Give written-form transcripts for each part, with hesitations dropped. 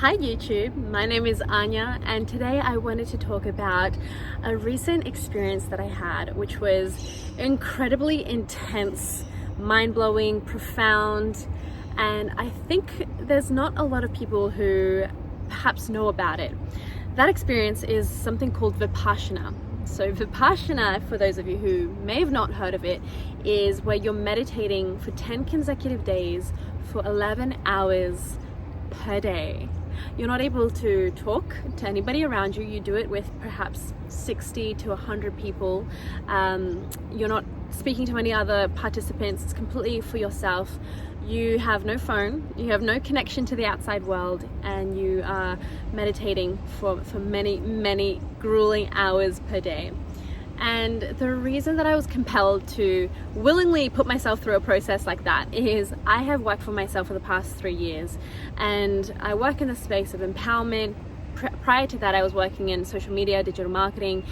Hi YouTube, my name is Anya and today I wanted to talk about a recent experience that I had, which was incredibly intense, mind-blowing, profound, and I think there's not a lot of people who perhaps know about it. That experience is something called Vipassana. So Vipassana, for those of you who may have not heard of it, is where you're meditating for 10 consecutive days for 11 hours per day. You're not able to talk to anybody around you. You do it with perhaps 60 to 100 people. You're not speaking to any other participants. It's completely for yourself. You have no phone, you have no connection to the outside world, and you are meditating for many grueling hours per day. And the reason that I was compelled to willingly put myself through a process like that is I have worked for myself for the past 3 years, and I work in the space of empowerment. Prior to that, I was working in social media, digital marketing,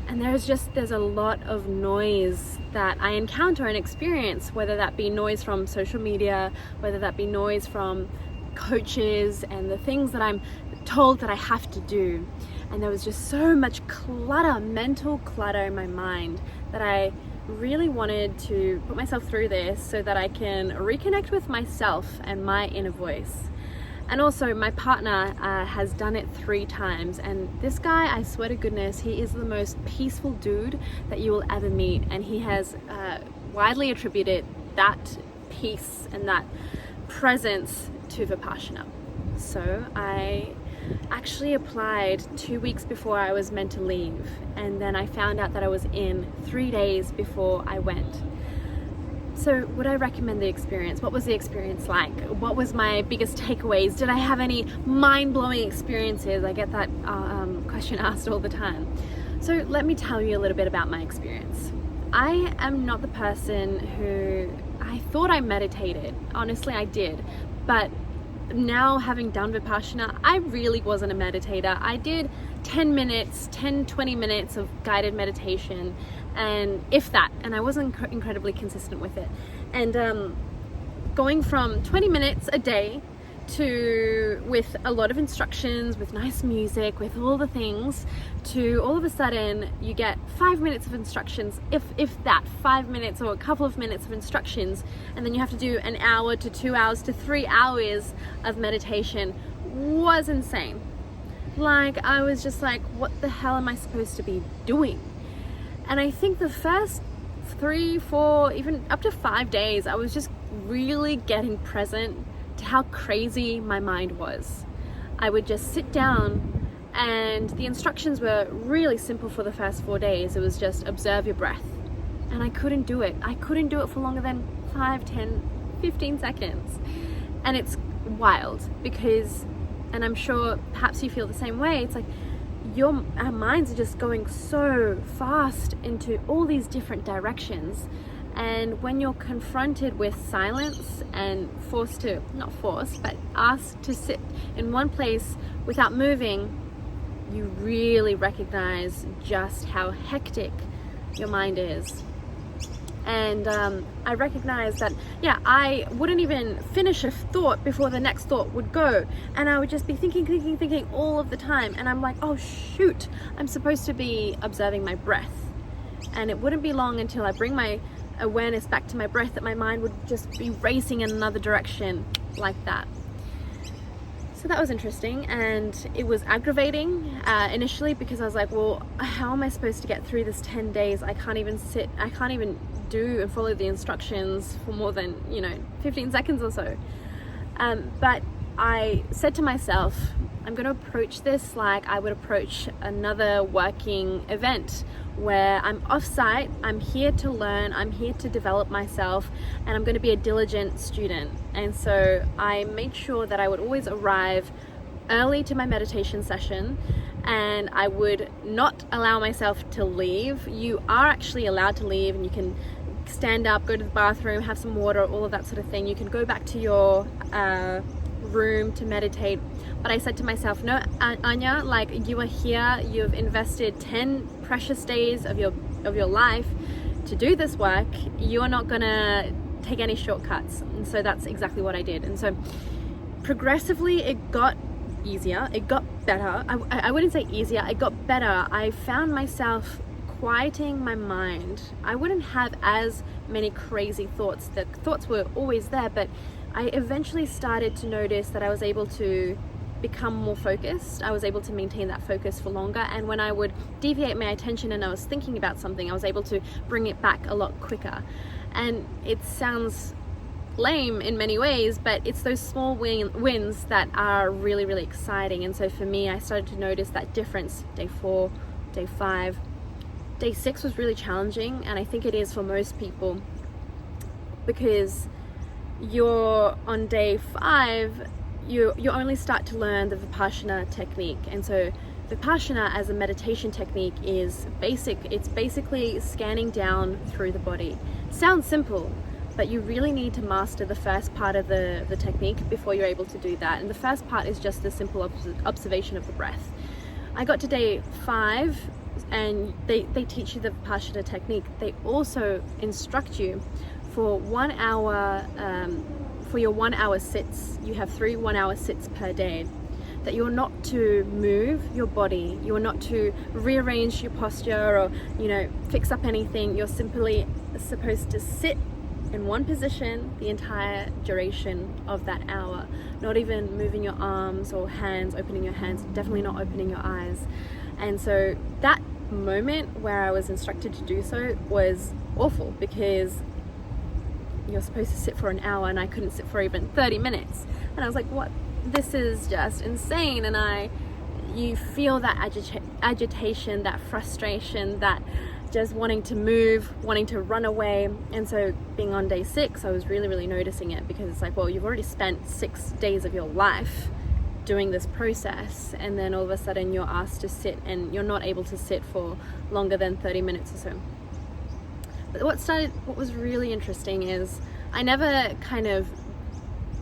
and there's a lot of noise that I encounter and experience, whether that be noise from social media, whether that be noise from coaches and the things that I'm told that I have to do. And there was just so much clutter, mental clutter in my mind, that I really wanted to put myself through this so that I can reconnect with myself and my inner voice. And also my partner has done it 3 times, and this guy, I swear to goodness, he is the most peaceful dude that you will ever meet, and he has widely attributed that peace and that presence to Vipassana. So I actually applied 2 weeks before I was meant to leave, and then I found out that I was in 3 days before I went. So would I recommend the experience? What was the experience like? What was my biggest takeaways? Did I have any mind-blowing experiences? I get that question asked all the time. So let me tell you a little bit about my experience. I am not the person who I thought I meditated. Honestly, I did. But now, having done Vipassana, I really wasn't a meditator. I did 20 minutes of guided meditation, and if that, and I wasn't incredibly consistent with it. And going from 20 minutes a day to, with a lot of instructions, with nice music, with all the things, to all of a sudden you get 5 minutes of instructions, if that, 5 minutes or a couple of minutes of instructions, and then you have to do 1 hour to 2 hours to 3 hours of meditation, was insane. Like, I was just like, what the hell am I supposed to be doing? And I think the first 3, 4, even up to 5 days, I was just really getting present to how crazy my mind was. I would just sit down, and the instructions were really simple for the first 4 days. It was just observe your breath. And I couldn't do it. I couldn't do it for longer than 5, 10, 15 seconds. And it's wild because, and I'm sure perhaps you feel the same way, it's like our minds are just going so fast into all these different directions. And when you're confronted with silence and asked to sit in one place without moving, you really recognize just how hectic your mind is. And I recognized that, I wouldn't even finish a thought before the next thought would go. And I would just be thinking all of the time. And I'm like, oh shoot, I'm supposed to be observing my breath. And it wouldn't be long until I bring my awareness back to my breath that my mind would just be racing in another direction like that. So that was interesting, and it was aggravating initially, because I was like, well, how am I supposed to get through this 10 days? I can't even do and follow the instructions for more than 15 seconds or so. But I said to myself, I'm going to approach this like I would approach another working event, where I'm off-site, I'm here to learn, I'm here to develop myself, and I'm going to be a diligent student. And so I made sure that I would always arrive early to my meditation session, and I would not allow myself to leave. You are actually allowed to leave, and you can stand up, go to the bathroom, have some water, all of that sort of thing. You can go back to your room to meditate. But I said to myself, no, Anya, like, you are here, you've invested 10 precious days of your life to do this work. You are not gonna take any shortcuts. And so that's exactly what I did. And so progressively it got easier. It got better. I wouldn't say easier, it got better. I found myself quieting my mind. I wouldn't have as many crazy thoughts. The thoughts were always there, but I eventually started to notice that I was able to become more focused. I was able to maintain that focus for longer, and when I would deviate my attention and I was thinking about something, I was able to bring it back a lot quicker. And it sounds lame in many ways, but it's those small wins that are really, really exciting. And so for me, I started to notice that difference. Day 4, day 5, day 6 was really challenging, and I think it is for most people, because you're on day 5, you only start to learn the Vipassana technique. And so Vipassana as a meditation technique is basic. It's basically scanning down through the body. Sounds simple, but you really need to master the first part of the technique before you're able to do that. And the first part is just the simple observation of the breath. I got to day 5, and they teach you the Vipassana technique. They also instruct you for 1 hour, for your 1 hour sits. You have 3 1-hour sits per day, that you're not to move your body, you're not to rearrange your posture or, fix up anything. You're simply supposed to sit in one position the entire duration of that hour, not even moving your arms or hands, opening your hands, definitely not opening your eyes. And so that moment where I was instructed to do so was awful, because you're supposed to sit for an hour and I couldn't sit for even 30 minutes. And I was like, what? This is just insane. And you feel that agitation, that frustration, that just wanting to move, wanting to run away. And so being on day 6, I was really, really noticing it, because it's like, well, you've already spent 6 days of your life doing this process, and then all of a sudden you're asked to sit, and you're not able to sit for longer than 30 minutes or so. But what was really interesting is I never kind of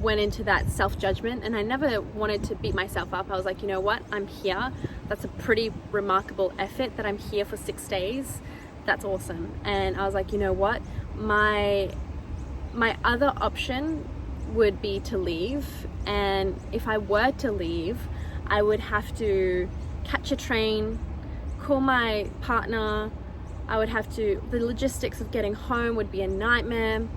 went into that self-judgment, and I never wanted to beat myself up. I was like, you know what, I'm here. That's a pretty remarkable effort that I'm here for 6 days. That's awesome. And I was like, you know what, my other option would be to leave. And if I were to leave, I would have to catch a train, call my partner. The logistics of getting home would be a nightmare.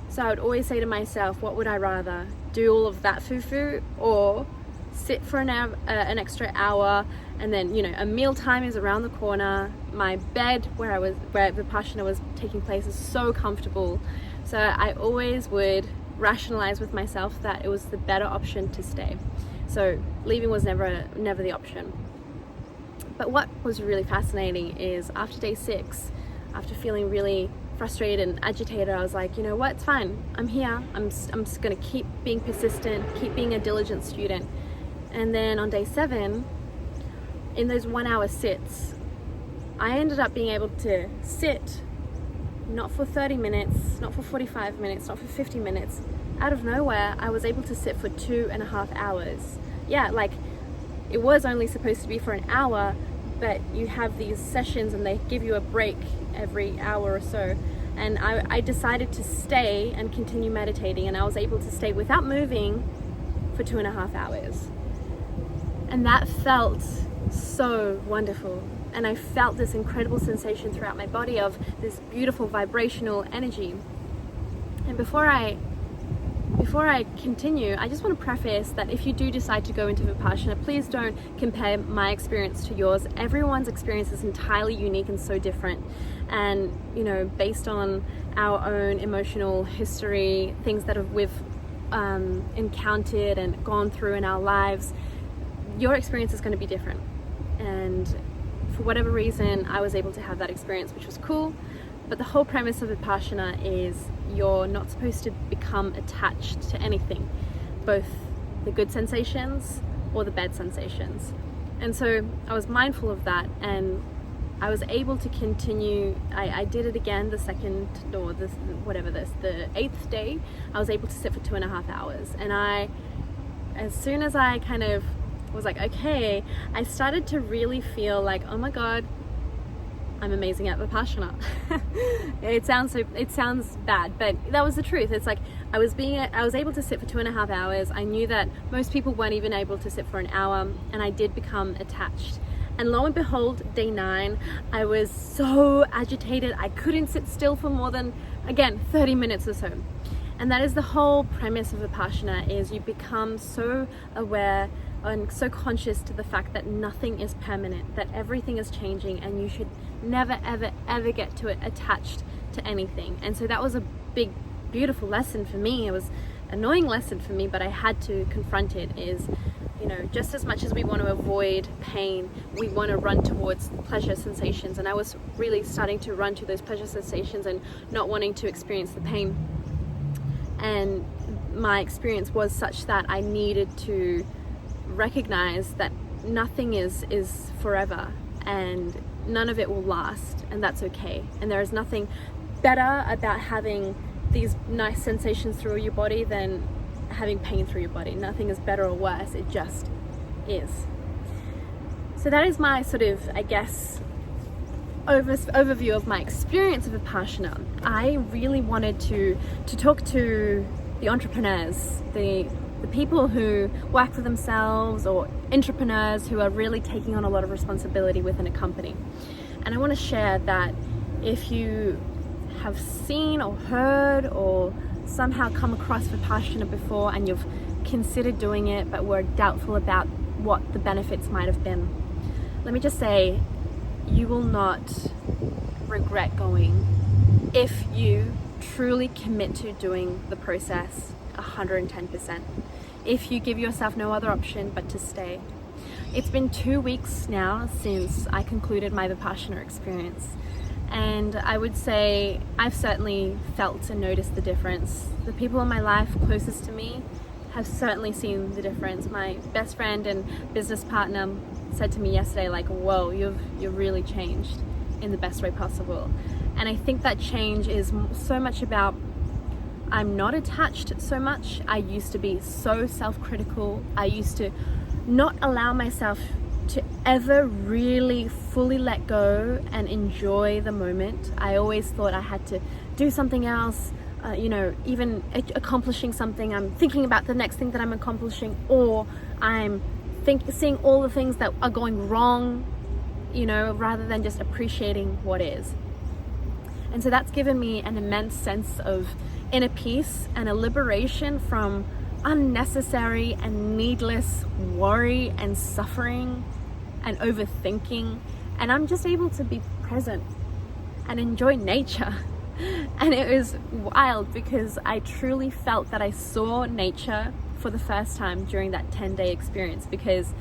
So I would always say to myself, what would I rather? Do all of that foo-foo, or sit for an an extra hour, and then, a meal time is around the corner. My bed where Vipassana was taking place is so comfortable. So I always would rationalize with myself that it was the better option to stay. So leaving was never the option. But what was really fascinating is after day 6, after feeling really frustrated and agitated, I was like, you know what, it's fine. I'm here. I'm just going to keep being persistent, keep being a diligent student. And then on day 7, in those 1-hour sits, I ended up being able to sit not for 30 minutes, not for 45 minutes, not for 50 minutes. Out of nowhere, I was able to sit for 2.5 hours. Yeah, like it was only supposed to be for an hour, but you have these sessions and they give you a break every hour or so. And I decided to stay and continue meditating, and I was able to stay without moving for 2.5 hours. And that felt so wonderful. And I felt this incredible sensation throughout my body of this beautiful vibrational energy. And before I continue, I just want to preface that if you do decide to go into Vipassana, please don't compare my experience to yours. Everyone's experience is entirely unique and so different. And, based on our own emotional history, things that we've encountered and gone through in our lives, your experience is going to be different. And for whatever reason, I was able to have that experience, which was cool. But the whole premise of Vipassana is you're not supposed to become attached to anything, both the good sensations or the bad sensations. And so I was mindful of that, and I was able to continue. I did it again the 8th day. I was able to sit for 2.5 hours. And as soon as I kind of was like, okay, I started to really feel like, oh my God, I'm amazing at Vipassana. It sounds bad, but that was the truth. It's like I was able to sit for 2.5 hours. I knew that most people weren't even able to sit for an hour, and I did become attached. And lo and behold, day 9, I was so agitated. I couldn't sit still for more than, again, 30 minutes or so. And that is the whole premise of Vipassana, is you become so aware and so conscious to the fact that nothing is permanent, that everything is changing, and you should never, ever, ever get to it attached to anything. And so that was a big, beautiful lesson for me. It was an annoying lesson for me, but I had to confront it. Is, you know, just as much as we want to avoid pain, we want to run towards pleasure sensations. And I was really starting to run to those pleasure sensations and not wanting to experience the pain. And my experience was such that I needed to recognize that nothing is forever, and none of it will last, and that's okay. And there is nothing better about having these nice sensations through your body than having pain through your body. Nothing is better or worse, it just is. So that is my sort of, I guess, overview of my experience of Vipassana. I really wanted to talk to the entrepreneurs, the people who work for themselves, or entrepreneurs who are really taking on a lot of responsibility within a company. And I want to share that if you have seen or heard or somehow come across Vipassana before and you've considered doing it but were doubtful about what the benefits might have been, let me just say, you will not regret going if you truly commit to doing the process 110%. If you give yourself no other option but to stay. It's been 2 weeks now since I concluded my Vipassana experience, and I would say I've certainly felt and noticed the difference. The people in my life closest to me have certainly seen the difference. My best friend and business partner said to me yesterday, like, whoa, you've really changed in the best way possible. And I think that change is so much about, I'm not attached so much. I used to be so self-critical. I used to not allow myself to ever really fully let go and enjoy the moment. I always thought I had to do something else, even accomplishing something. I'm thinking about the next thing that I'm accomplishing, or I'm seeing all the things that are going wrong, rather than just appreciating what is. And so that's given me an immense sense of inner peace and a liberation from unnecessary and needless worry and suffering and overthinking. And I'm just able to be present and enjoy nature. And it was wild because I truly felt that I saw nature for the first time during that 10-day experience, because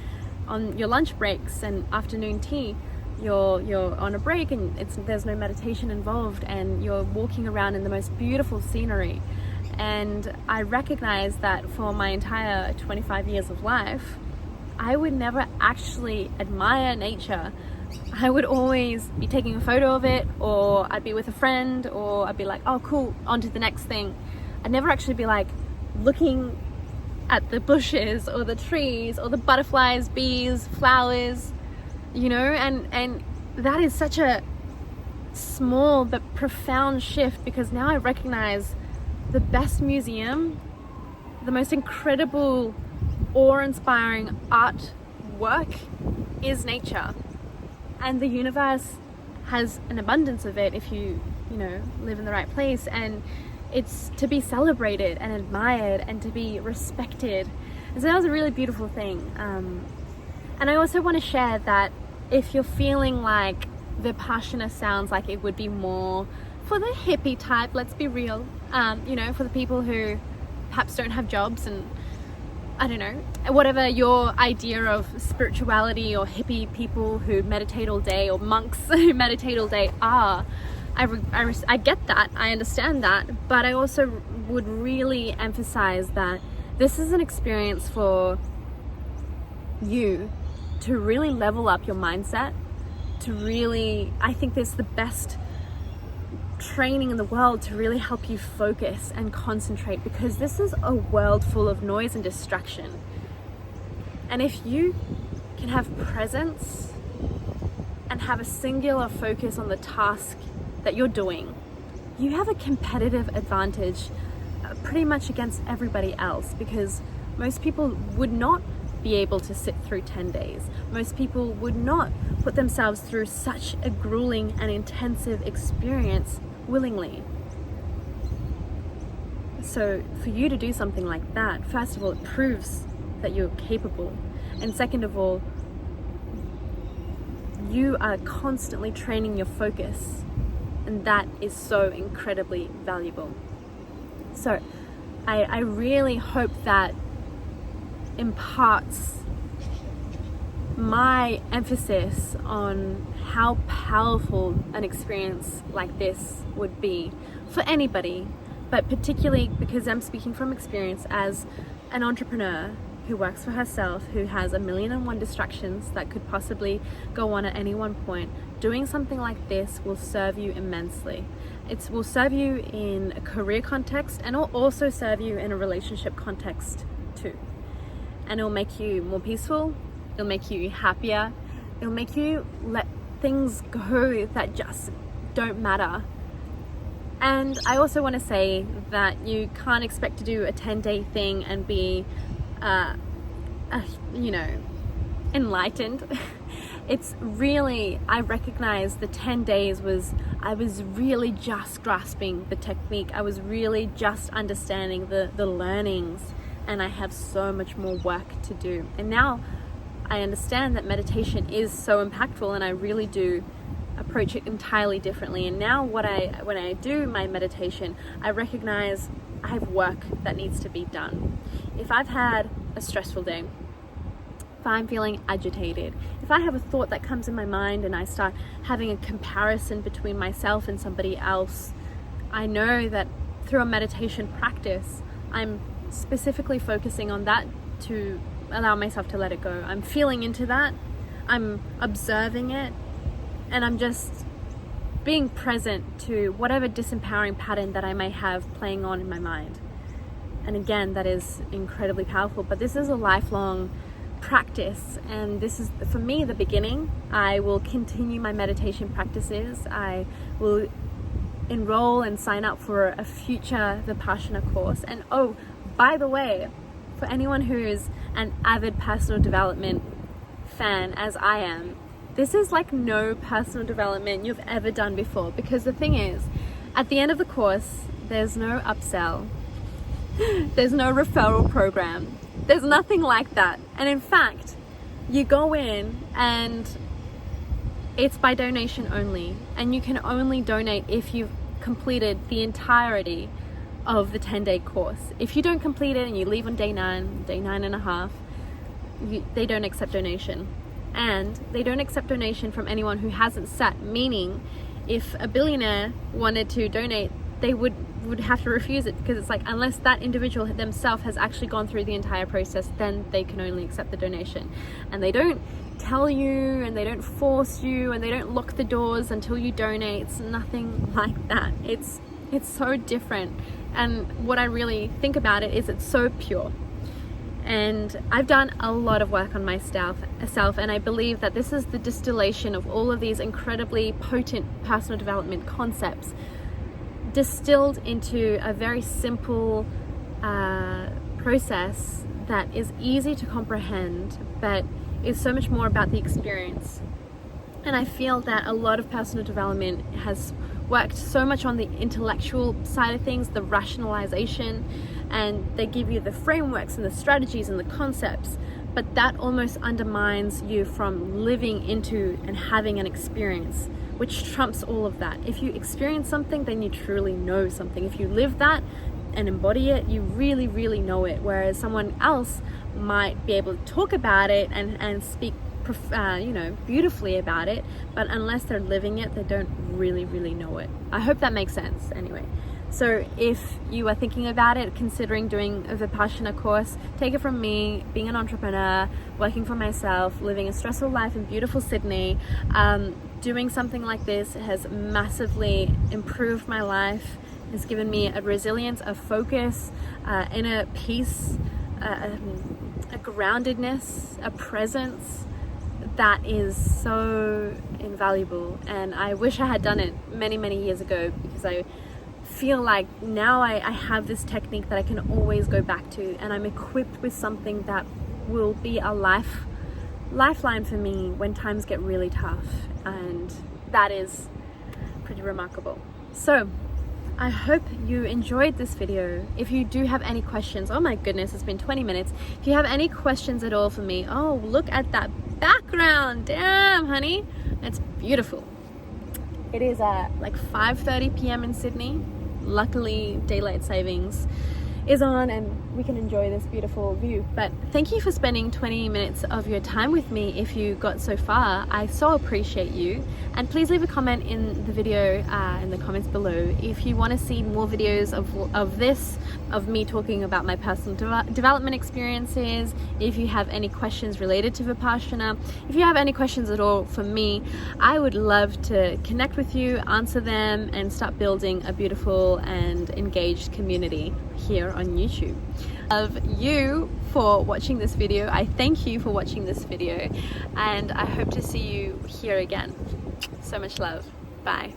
on your lunch breaks and afternoon tea, you're on a break and there's no meditation involved, and you're walking around in the most beautiful scenery. And I recognized that for my entire 25 years of life, I would never actually admire nature. I would always be taking a photo of it, or I'd be with a friend, or I'd be like, oh cool, on to the next thing. I'd never actually be like looking at the bushes or the trees or the butterflies, bees, flowers, and that is such a small but profound shift, because now I recognize the best museum, the most incredible, awe-inspiring artwork is nature. And the universe has an abundance of it if you live in the right place. And it's to be celebrated and admired and to be respected. And so that was a really beautiful thing. And I also want to share that if you're feeling like Vipassana sounds like it would be more for the hippie type, let's be real, for the people who perhaps don't have jobs, and I don't know, whatever your idea of spirituality, or hippie people who meditate all day, or monks who meditate all day are. I get that, I understand that, but I also would really emphasize that this is an experience for you to really level up your mindset, I think this is the best training in the world to really help you focus and concentrate, because this is a world full of noise and distraction. And if you can have presence and have a singular focus on the task that you're doing, you have a competitive advantage, pretty much against everybody else, because most people would not be able to sit through 10 days. Most people would not put themselves through such a grueling and intensive experience willingly. So for you to do something like that, first of all, it proves that you're capable. And second of all, you are constantly training your focus. And that is so incredibly valuable. So I really hope that imparts my emphasis on how powerful an experience like this would be for anybody, but particularly because I'm speaking from experience as an entrepreneur who works for herself, who has 1,000,001 distractions that could possibly go on at any one point. Doing something like this will serve you immensely. It will serve you in a career context, and it'll also serve you in a relationship context too. And it'll make you more peaceful, it'll make you happier, it'll make you let things go that just don't matter. And I also want to say that you can't expect to do a 10-day thing and be enlightened. It's really, I recognize the 10 days I was really just grasping the technique. I was really just understanding the learnings, and I have so much more work to do. And now I understand that meditation is so impactful, and I really do approach it entirely differently. And now when I do my meditation, I recognize I have work that needs to be done. If I've had a stressful day, if I'm feeling agitated, if I have a thought that comes in my mind and I start having a comparison between myself and somebody else, I know that through a meditation practice, I'm specifically focusing on that to allow myself to let it go. I'm feeling into that, I'm observing it, and I'm just being present to whatever disempowering pattern that I may have playing on in my mind. And again, that is incredibly powerful, but this is a lifelong practice, and this is, for me, the beginning. I will continue my meditation practices. I will enroll and sign up for a future Vipassana course. And oh, by the way, for anyone who's an avid personal development fan, as I am, this is like no personal development you've ever done before, because the thing is, at the end of the course, there's no upsell, there's no referral program, there's nothing like that. And in fact, you go in and it's by donation only, and you can only donate if you've completed the entirety of the 10-day course. If you don't complete it and you leave on day 9 and a half, they don't accept donation. And they don't accept donation from anyone who hasn't sat, meaning if a billionaire wanted to donate, they would have to refuse it, because it's like, unless that individual themselves has actually gone through the entire process, then they can only accept the donation. And they don't tell you, and they don't force you, and they don't lock the doors until you donate. It's nothing like that. It's so different. And what I really think about it is it's so pure. And I've done a lot of work on myself, and I believe that this is the distillation of all of these incredibly potent personal development concepts distilled into a very simple process that is easy to comprehend, but is so much more about the experience. And I feel that a lot of personal development has worked so much on the intellectual side of things, the rationalization, and they give you the frameworks and the strategies and the concepts, but that almost undermines you from living into and having an experience, which trumps all of that. If you experience something, then you truly know something. If you live that and embody it, you really, really know it. Whereas someone else might be able to talk about it and speak beautifully about it, but unless they're living it, they don't really, really know it. I hope that makes sense anyway. So if you are thinking about it, considering doing a Vipassana course, take it from me, being an entrepreneur, working for myself, living a stressful life in beautiful Sydney, doing something like this has massively improved my life, has given me a resilience, a focus, inner peace, a groundedness, a presence that is so invaluable. And I wish I had done it many, many years ago, because I feel like now I have this technique that I can always go back to, and I'm equipped with something that will be a lifeline for me when times get really tough, and that is pretty remarkable. So I hope you enjoyed this video. If you do have any questions, oh my goodness, it's been 20 minutes. If you have any questions at all for me, oh, look at that background. Damn, honey, it's beautiful. It is like 5:30 p.m. in Sydney. Luckily, daylight savings is on and we can enjoy this beautiful view. But thank you for spending 20 minutes of your time with me. If you got so far, I so appreciate you. And please leave a comment in the video, in the comments below, if you want to see more videos of me talking about my personal development experiences. If you have any questions related to Vipassana, if you have any questions at all for me, I would love to connect with you, answer them, and start building a beautiful and engaged community here on YouTube. Love you for watching this video. I thank you for watching this video, and I hope to see you here again. So much love. Bye.